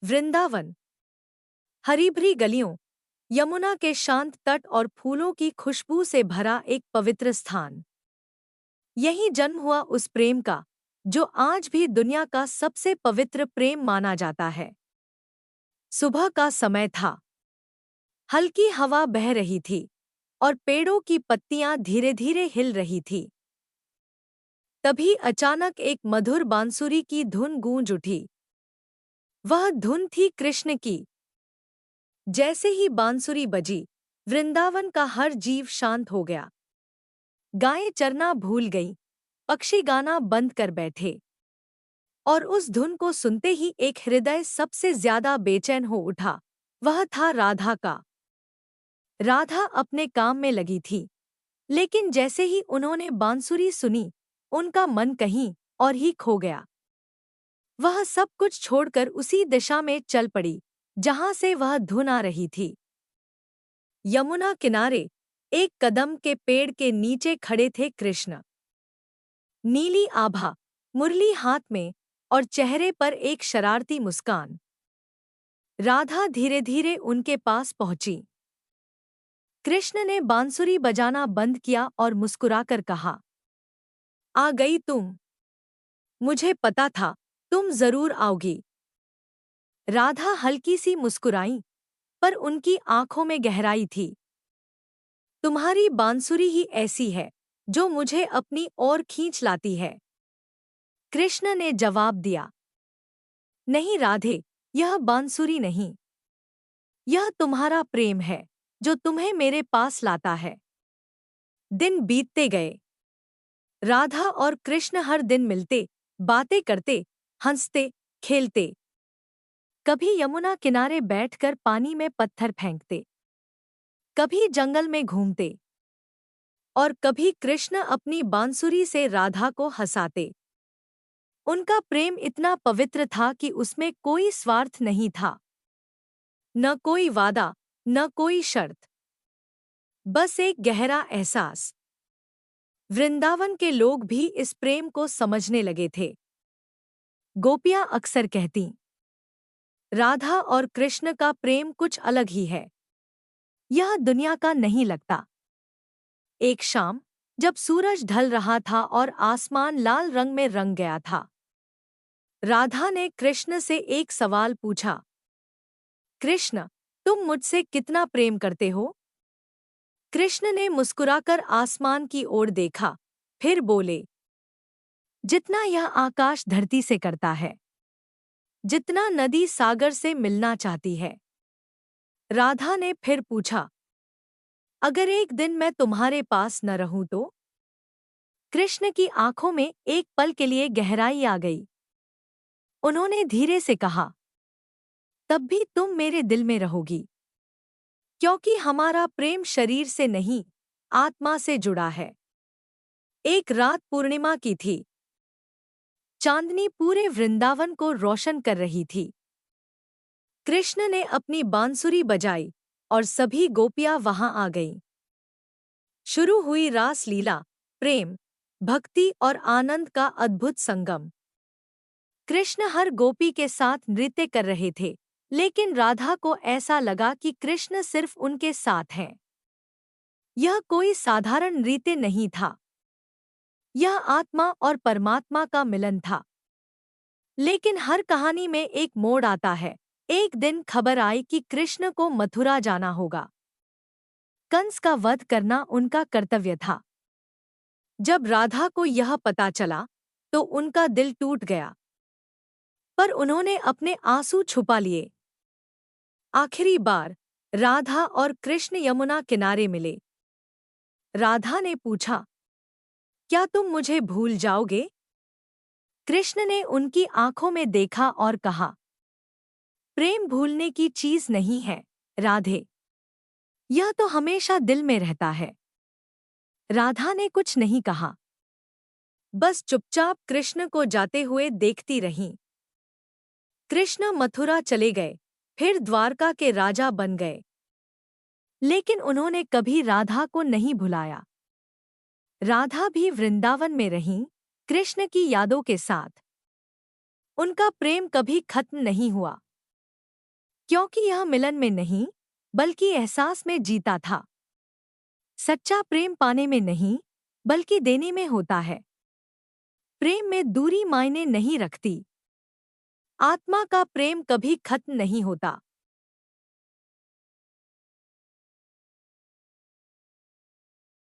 वृंदावन, हरी भरी गलियों, यमुना के शांत तट और फूलों की खुशबू से भरा एक पवित्र स्थान। यहीं जन्म हुआ उस प्रेम का जो आज भी दुनिया का सबसे पवित्र प्रेम माना जाता है। सुबह का समय था। हल्की हवा बह रही थी और पेड़ों की पत्तियां धीरे धीरे हिल रही थी। तभी अचानक एक मधुर बांसुरी की धुन गूंज उठी। वह धुन थी कृष्ण की। जैसे ही बांसुरी बजी, वृंदावन का हर जीव शांत हो गया। गायें चरना भूल गईं, पक्षी गाना बंद कर बैठे, और उस धुन को सुनते ही एक हृदय सबसे ज्यादा बेचैन हो उठा। वह था राधा का। राधा अपने काम में लगी थी, लेकिन जैसे ही उन्होंने बांसुरी सुनी, उनका मन कहीं और ही खो गया। वह सब कुछ छोड़कर उसी दिशा में चल पड़ी जहां से वह धुन आ रही थी। यमुना किनारे एक कदम के पेड़ के नीचे खड़े थे कृष्ण। नीली आभा, मुरली हाथ में, और चेहरे पर एक शरारती मुस्कान। राधा धीरे धीरे उनके पास पहुंची। कृष्ण ने बांसुरी बजाना बंद किया और मुस्कुराकर कहा, आ गई तुम। मुझे पता था तुम जरूर आओगी। राधा हल्की सी मुस्कुराई, पर उनकी आंखों में गहराई थी। तुम्हारी बांसुरी ही ऐसी है जो मुझे अपनी ओर खींच लाती है, कृष्ण ने जवाब दिया। नहीं राधे, यह बांसुरी नहीं, यह तुम्हारा प्रेम है जो तुम्हें मेरे पास लाता है। दिन बीतते गए। राधा और कृष्ण हर दिन मिलते, बातें करते, हंसते, खेलते। कभी यमुना किनारे बैठकर पानी में पत्थर फेंकते, कभी जंगल में घूमते, और कभी कृष्ण अपनी बांसुरी से राधा को हंसाते। उनका प्रेम इतना पवित्र था कि उसमें कोई स्वार्थ नहीं था। न कोई वादा, न कोई शर्त, बस एक गहरा एहसास। वृंदावन के लोग भी इस प्रेम को समझने लगे थे। गोपियां अक्सर कहती, राधा और कृष्ण का प्रेम कुछ अलग ही है, यह दुनिया का नहीं लगता। एक शाम, जब सूरज ढल रहा था और आसमान लाल रंग में रंग गया था, राधा ने कृष्ण से एक सवाल पूछा, कृष्ण, तुम मुझसे कितना प्रेम करते हो? कृष्ण ने मुस्कुराकर आसमान की ओर देखा, फिर बोले, जितना यह आकाश धरती से करता है, जितना नदी सागर से मिलना चाहती है। राधा ने फिर पूछा, अगर एक दिन मैं तुम्हारे पास न रहूं तो? कृष्ण की आंखों में एक पल के लिए गहराई आ गई। उन्होंने धीरे से कहा, तब भी तुम मेरे दिल में रहोगी, क्योंकि हमारा प्रेम शरीर से नहीं, आत्मा से जुड़ा है। एक रात पूर्णिमा की थी। चांदनी पूरे वृंदावन को रोशन कर रही थी। कृष्ण ने अपनी बांसुरी बजाई और सभी गोपियां वहां आ गईं। शुरू हुई रास लीला, प्रेम, भक्ति और आनंद का अद्भुत संगम। कृष्ण हर गोपी के साथ नृत्य कर रहे थे, लेकिन राधा को ऐसा लगा कि कृष्ण सिर्फ उनके साथ हैं। यह कोई साधारण नृत्य नहीं था, यह आत्मा और परमात्मा का मिलन था। लेकिन हर कहानी में एक मोड़ आता है। एक दिन खबर आई कि कृष्ण को मथुरा जाना होगा। कंस का वध करना उनका कर्तव्य था। जब राधा को यह पता चला, तो उनका दिल टूट गया, पर उन्होंने अपने आंसू छुपा लिए। आखिरी बार राधा और कृष्ण यमुना किनारे मिले। राधा ने पूछा, क्या तुम मुझे भूल जाओगे? कृष्ण ने उनकी आंखों में देखा और कहा, प्रेम भूलने की चीज नहीं है, राधे। यह तो हमेशा दिल में रहता है। राधा ने कुछ नहीं कहा, बस चुपचाप कृष्ण को जाते हुए देखती रहीं। कृष्ण मथुरा चले गए, फिर द्वारका के राजा बन गए, लेकिन उन्होंने कभी राधा को नहीं भुलाया। राधा भी वृंदावन में रहीं, कृष्ण की यादों के साथ। उनका प्रेम कभी खत्म नहीं हुआ। क्योंकि यह मिलन में नहीं बल्कि एहसास में जीता था। सच्चा प्रेम पाने में नहीं बल्कि देने में होता है। प्रेम में दूरी मायने नहीं रखती। आत्मा का प्रेम कभी खत्म नहीं होता।